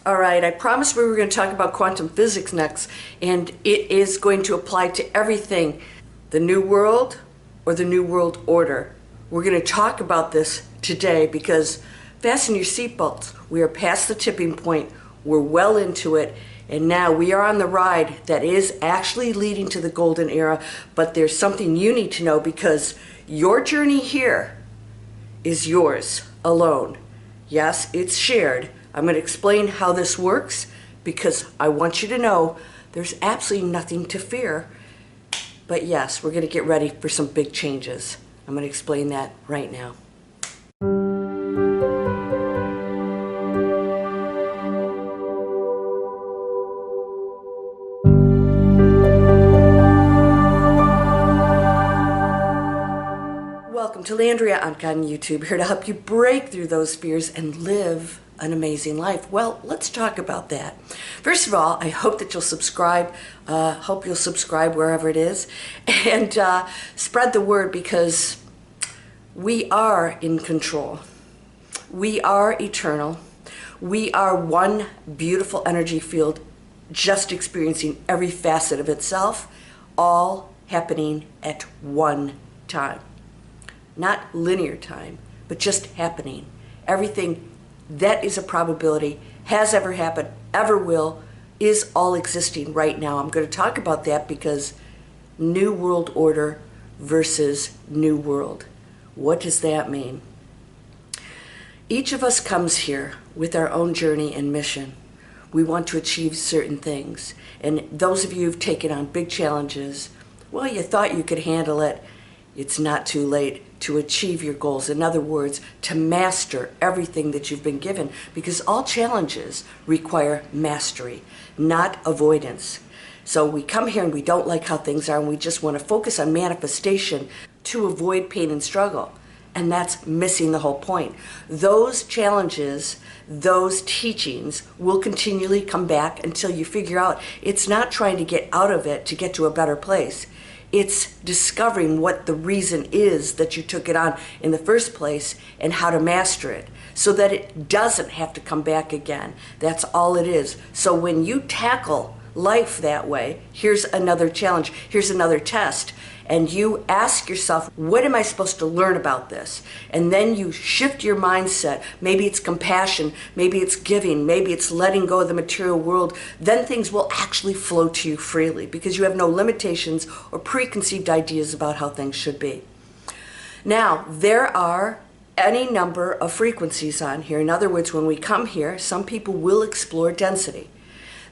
All right, I promised we were going to talk about quantum physics next, and it is going to apply to everything. The New World or the New World Order. We're going to talk about this today because fasten your seatbelts. We are past the tipping point. We're well into it, and now we are on the ride that is actually leading to the golden era, but there's something you need to know because your journey here is yours alone. Yes, it's shared. I'm going to explain how this works because I want you to know there's absolutely nothing to fear. But yes, we're going to get ready for some big changes. I'm going to explain that right now. Welcome to Landria, Onkka on YouTube, here to help you break through those fears and live an amazing life. Well, let's talk about that. First of all, I hope that you'll subscribe. Hope you'll subscribe wherever it is, and spread the word because we are in control. We are eternal. We are one beautiful energy field, just experiencing every facet of itself, all happening at one time. Not linear time, but just happening. Everything that is a probability, has ever happened, ever will, is all existing right now. I'm going to talk about that because New World Order versus New World. What does that mean? Each of us comes here with our own journey and mission. We want to achieve certain things. And those of you who've taken on big challenges, well, you thought you could handle it. It's not too late to achieve your goals. In other words, to master everything that you've been given, because all challenges require mastery, not avoidance. So we come here and we don't like how things are and we just want to focus on manifestation to avoid pain and struggle. And that's missing the whole point. Those challenges, those teachings will continually come back until you figure out it's not trying to get out of it to get to a better place. It's discovering what the reason is that you took it on in the first place and how to master it so that it doesn't have to come back again. That's all it is. So when you tackle life that way, here's another challenge, here's another test, and you ask yourself, what am I supposed to learn about this? And then you shift your mindset. Maybe it's compassion, maybe it's giving, maybe it's letting go of the material world. Then things will actually flow to you freely because you have no limitations or preconceived ideas about how things should be. Now, there are any number of frequencies on here. In other words, when we come here, some people will explore density.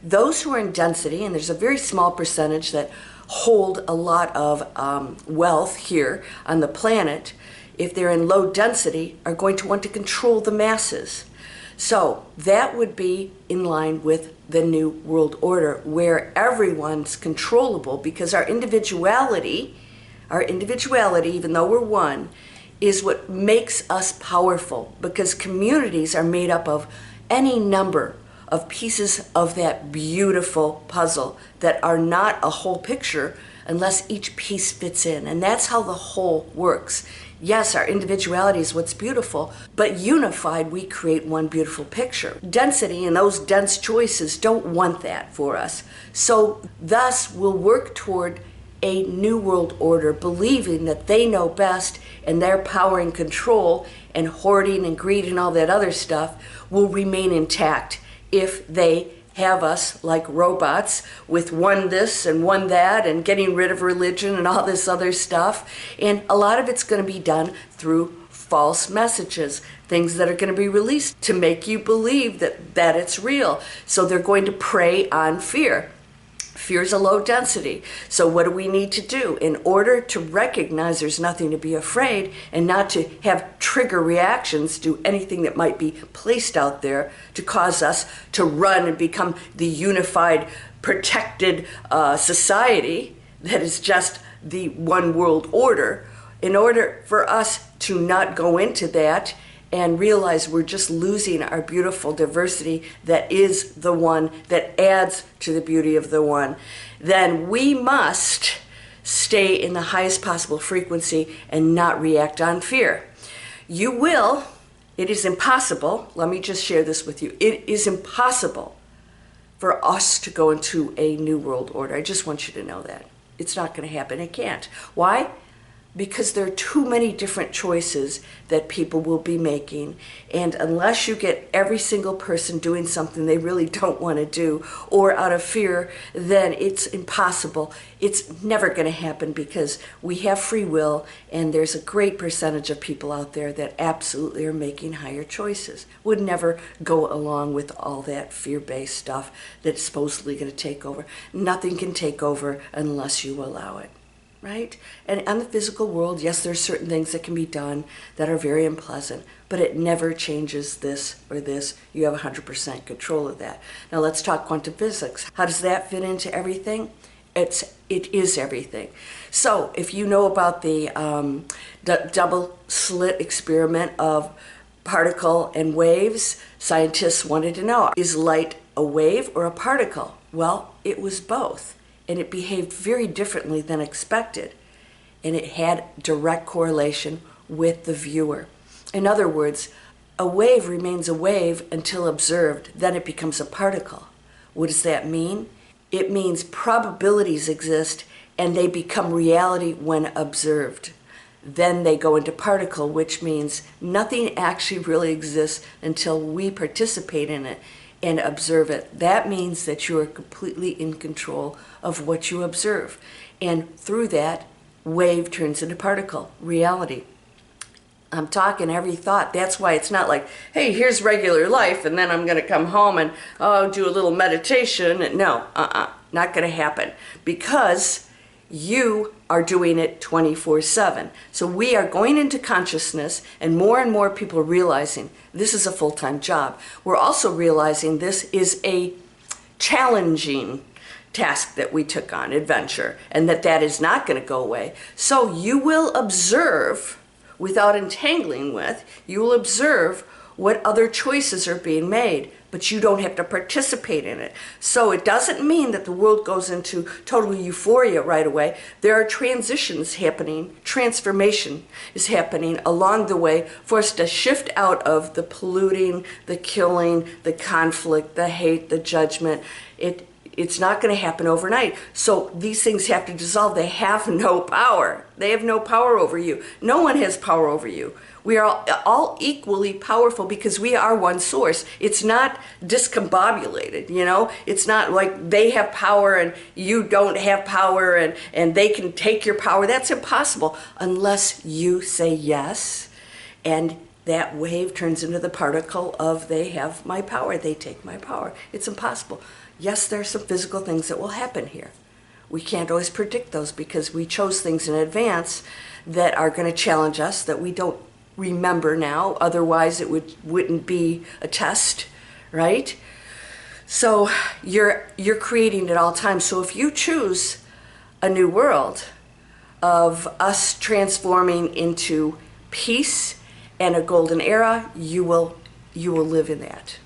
Those who are in density, and there's a very small percentage that hold a lot of wealth here on the planet, if they're in low density, are going to want to control the masses. So that would be in line with the New World Order, where everyone's controllable because our individuality, even though we're one, is what makes us powerful, because communities are made up of any number of pieces of that beautiful puzzle that are not a whole picture unless each piece fits in. And that's how the whole works. Yes, our individuality is what's beautiful, but unified, we create one beautiful picture. Density and those dense choices don't want that for us. So thus, we'll work toward a New World Order, believing that they know best and their power and control and hoarding and greed and all that other stuff will remain intact if they have us like robots with one this and one that and getting rid of religion and all this other stuff. And a lot of it's going to be done through false messages, things that are going to be released to make you believe that it's real. So they're going to prey on fear. Fear is a low density. So what do we need to do in order to recognize there's nothing to be afraid and not to have trigger reactions to anything that might be placed out there to cause us to run and become the unified, protected society that is just the one world order? In order for us to not go into that and realize we're just losing our beautiful diversity that is the one that adds to the beauty of the one, then we must stay in the highest possible frequency and not react on fear. You will It is impossible, let me just share this with you. It is impossible for us to go into a new world order. I just want you to know that. It's not going to happen. It can't. Why? Because there are too many different choices that people will be making. And unless you get every single person doing something they really don't want to do or out of fear, then it's impossible. It's never going to happen because we have free will, and there's a great percentage of people out there that absolutely are making higher choices. Would never go along with all that fear-based stuff that's supposedly going to take over. Nothing can take over unless you allow it. Right? And on the physical world, yes, there's certain things that can be done that are very unpleasant, but it never changes this or this. You have 100% control of that. Now let's talk quantum physics. How does that fit into everything? It is everything. So if you know about the double slit experiment of particle and waves, scientists wanted to know, is light a wave or a particle? Well, it was both. And it behaved very differently than expected. And it had direct correlation with the viewer. In other words, a wave remains a wave until observed, then it becomes a particle. What does that mean? It means probabilities exist and they become reality when observed. Then they go into particle, which means nothing actually really exists until we participate in it and observe it. That means that you are completely in control of what you observe. And through that, wave turns into particle, reality. I'm talking every thought. That's why it's not like, hey, here's regular life, and then I'm going to come home and do a little meditation. No, not going to happen. Because you are doing it 24/7. So we are going into consciousness, and more people are realizing this is a full-time job. We're also realizing this is a challenging task that we took on, adventure, and that is not going to go away. So you will observe, without entangling with, you will observe what other choices are being made, but you don't have to participate in it. So it doesn't mean that the world goes into total euphoria right away. There are transitions happening, transformation is happening along the way for us to shift out of the polluting, the killing, the conflict, the hate, the judgment. It's not going to happen overnight. So these things have to dissolve. They have no power. They have no power over you. No one has power over you. We are all equally powerful because we are one source. It's not discombobulated, you know? It's not like they have power and you don't have power and they can take your power. That's impossible unless you say yes, and that wave turns into the particle of they have my power, they take my power. It's impossible. Yes, there are some physical things that will happen here. We can't always predict those because we chose things in advance that are going to challenge us that we don't remember now. Otherwise, it wouldn't be a test, right? So you're creating at all times. So if you choose a new world of us transforming into peace and a golden era, you will live in that.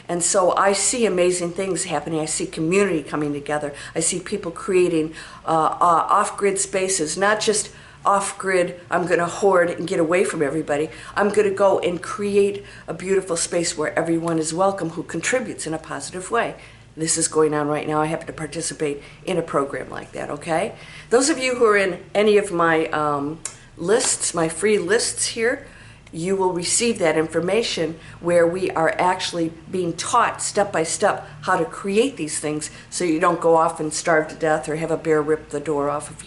And so I see amazing things happening. I see community coming together. I see people creating off-grid spaces, not just off-grid, I'm going to hoard and get away from everybody. I'm going to go and create a beautiful space where everyone is welcome who contributes in a positive way. This is going on right now. I happen to participate in a program like that, okay? Those of you who are in any of my lists, my free lists here, you will receive that information where we are actually being taught step by step how to create these things so you don't go off and starve to death or have a bear rip the door off of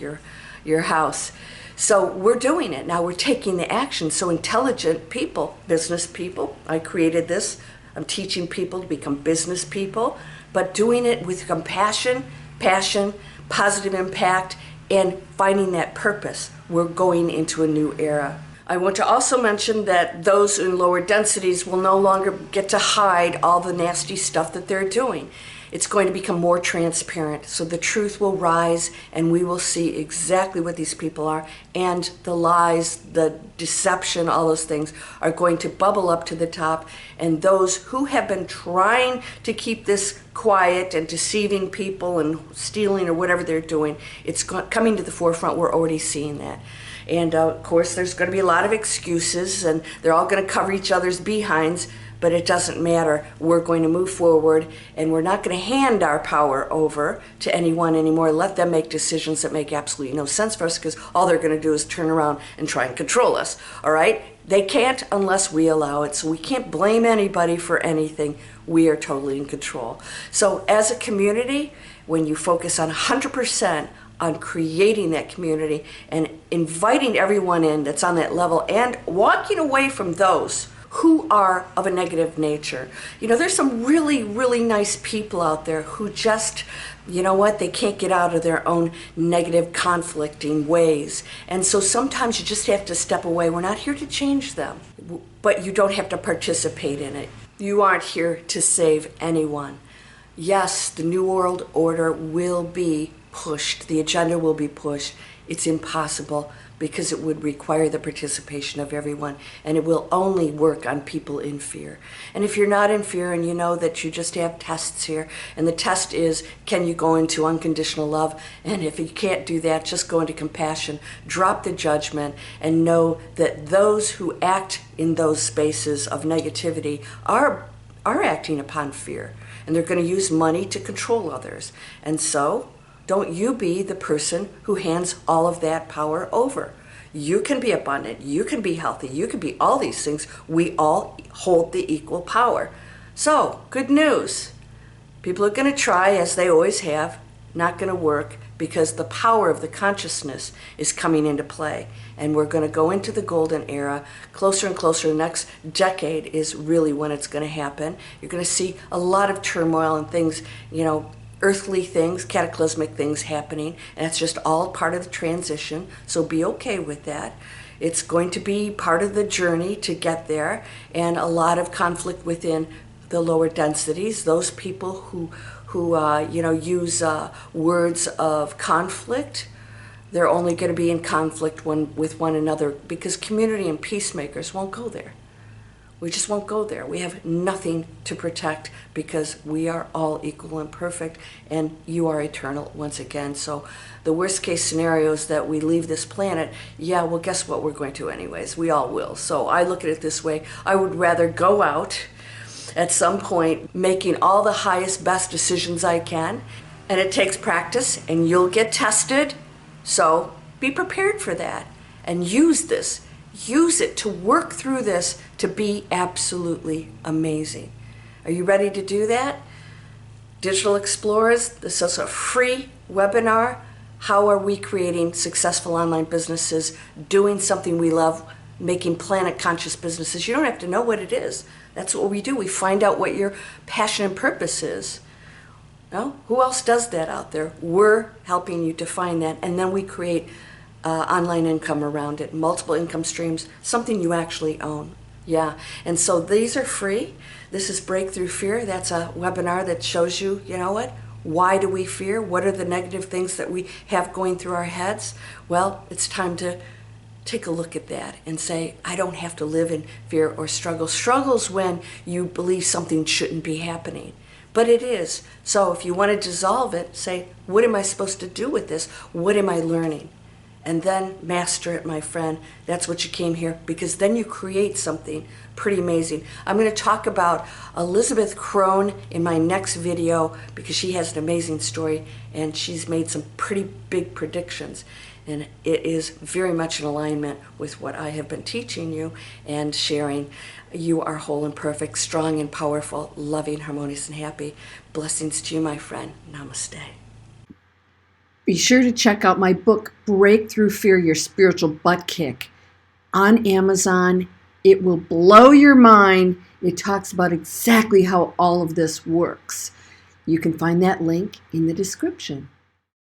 your house. So we're doing it. Now we're taking the action. So intelligent people, business people, I created this. I'm teaching people to become business people, but doing it with compassion, passion, positive impact, and finding that purpose. We're going into a new era. I want to also mention that those in lower densities will no longer get to hide all the nasty stuff that they're doing. It's going to become more transparent, so the truth will rise and we will see exactly what these people are, and the lies, the deception, all those things are going to bubble up to the top, and those who have been trying to keep this quiet and deceiving people and stealing or whatever they're doing, it's coming to the forefront. We're already seeing that. And of course, there's going to be a lot of excuses, and they're all going to cover each other's behinds, but it doesn't matter. We're going to move forward, and we're not going to hand our power over to anyone anymore. Let them make decisions that make absolutely no sense for us, because all they're going to do is turn around and try and control us, all right? They can't unless we allow it, so we can't blame anybody for anything. We are totally in control. So as a community, when you focus on 100% on creating that community and inviting everyone in that's on that level and walking away from those who are of a negative nature. You know, there's some really, really nice people out there who just, you know what, they can't get out of their own negative, conflicting ways. And so sometimes you just have to step away. We're not here to change them, but you don't have to participate in it. You aren't here to save anyone. Yes, the New World Order will be pushed. The agenda will be pushed. It's impossible because it would require the participation of everyone, and it will only work on people in fear. And if you're not in fear and you know that you just have tests here, and the test is, can you go into unconditional love? And if you can't do that, just go into compassion, drop the judgment, and know that those who act in those spaces of negativity are acting upon fear, and they're going to use money to control others. And so, don't you be the person who hands all of that power over. You can be abundant, you can be healthy, you can be all these things. We all hold the equal power. So, good news. People are going to try, as they always have, not going to work, because the power of the consciousness is coming into play. And we're going to go into the golden era. Closer and closer, the next decade is really when it's going to happen. You're going to see a lot of turmoil and things, you know, earthly things, cataclysmic things happening, and it's just all part of the transition, so be okay with that. It's going to be part of the journey to get there, and a lot of conflict within the lower densities. Those people who use words of conflict, they're only going to be in conflict with one another, because community and peacemakers won't go there. We just won't go there. We have nothing to protect, because we are all equal and perfect, and you are eternal once again. So the worst case scenario is that we leave this planet. Yeah, well, guess what? We're going to anyways. We all will. So I look at it this way. I would rather go out at some point making all the highest, best decisions I can. And it takes practice, and you'll get tested. So be prepared for that, and use this. Use it to work through this to be absolutely amazing. Are you ready to do that? Digital Explorers, this is a free webinar. How are we creating successful online businesses, doing something we love, making planet conscious businesses? You don't have to know what it is. That's what we do. We find out what your passion and purpose is. No? Who else does that out there? We're helping you define that, and then we create online income around it, multiple income streams, something you actually own. Yeah, and so these are free. This is Breakthrough Fear. That's a webinar that shows you, you know what? Why do we fear? What are the negative things that we have going through our heads? Well, it's time to take a look at that and say, I don't have to live in fear or struggle. Struggle's when you believe something shouldn't be happening. But it is. So if you want to dissolve it, say, what am I supposed to do with this? What am I learning? And then master it, my friend. That's what you came here, because then you create something pretty amazing. I'm going to talk about Elizabeth Crone in my next video, because she has an amazing story, and she's made some pretty big predictions. And it is very much in alignment with what I have been teaching you and sharing. You are whole and perfect, strong and powerful, loving, harmonious, and happy. Blessings to you, my friend. Namaste. Be sure to check out my book, Breakthrough Fear, Your Spiritual Butt Kick, on Amazon. It will blow your mind. It talks about exactly how all of this works. You can find that link in the description.